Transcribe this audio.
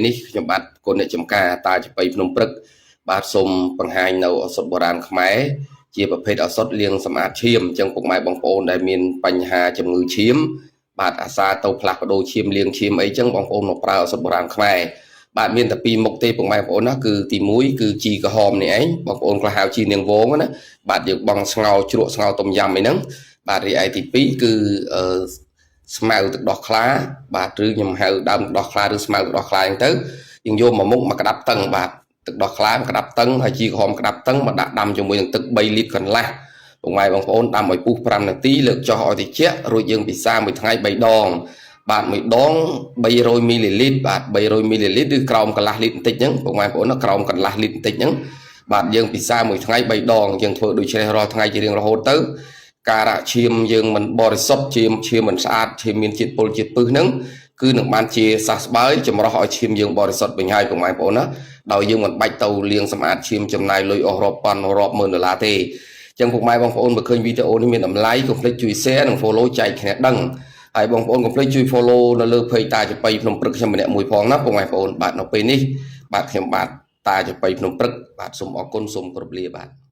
នេះខ្ញុំបាទគុណអ្នកចំការតាចំបៃភ្នំព្រឹកបាទសូមបង្ហាញនៅឱសថបុរាណខ្មែរជាប្រភេទឱសថលាងសម្អាតឈាមអញ្ចឹងពុកម៉ែបងប្អូនដែលមានបញ្ហាជំងឺឈាមបាទអាសាទៅផ្លាស់ប្ដូរឈាមលាងឈាមអីចឹងបងប្អូនមកប្រើឱសថបុរាណខ្មែរបាទមានតែពីរមុខទេពុកម៉ែបងប្អូនណាគឺទី1គឺជីក្រហមនេះឯងបងប្អូនខ្លះហៅជីនាងវងណាបាទយើងបងស្ងោរជ្រក់ស្ងោរต้មយำអីហ្នឹងបាទរីឯទី2គឺស្មៅទឹកដោះខ្លាបាទឬខ្ញុំហៅដើមទឹកដោះខ្លាឬស្មៅទឹកដោះខ្លាអញ្ចឹងទៅយើងយកមកមុខមកក្តាប់តឹងបាទទឹកដោះខ្លាមកក្តាប់តឹងហើយជីក្រហមក្តាប់តឹងមកដាក់ដាំជាមួយនឹងទឹក3លីត្រកន្លះពុកម៉ែបងប្អូនដាំឲ្យពុះ5នាទីលើកចុះឲ្យត្រជាក់រួចយើងពិសាមួយថ្ងៃ3ដងបាទមួយដង300មីលីលីត្របាទ300មីលីលីត្រឬក្រោមកន្លះលីត្របន្តិចហ្នឹងពុកម៉ែបងប្អូនក្រោមកន្លះលីត្របន្តិចហ្នឹងបាទយើងពិសាមួយថ្ងៃ3ដងយើងធ្វើដូចនេះរាល់ថ្ងៃជារៀងរហូតទៅការៈឈាមយើងមិនបរិសុទ្ធឈាមមិនស្អាតឈាមមានជាតិពុលជាតិពឹសហ្នឹងគឺនឹងបានជាសះស្បើយចម្រោះឲ្យឈាមយើងបរិសុទ្ធវិញហើយពុកម៉ែបងប្អូនណាដោយយើងមិនបាច់ទៅលាងសម្អាតឈាមចំណាយលុយអស់រាប់ពាន់រាប់ម៉ឺនដុល្លារទេអញ្ចឹងពុកម៉ែបងប្អូនបើឃើញវីដេអូនេះមានតម្លៃកុំភ្លេចជួយ share និង follow ចែកគ្នាដឹងហើយបងប្អូនកុំភ្លេចជួយ follow នៅលើ page តាចំបៃភ្នំព្រឹកខ្ញុំម្នាក់មួយផងណាពុកម៉ែបងប្អូនបាទនៅពេលនេះបាទខ្ញុំបាទតាចំបៃភ្នំព្រឹកបាទសូមអរគុណសូមគោរពលាបាទ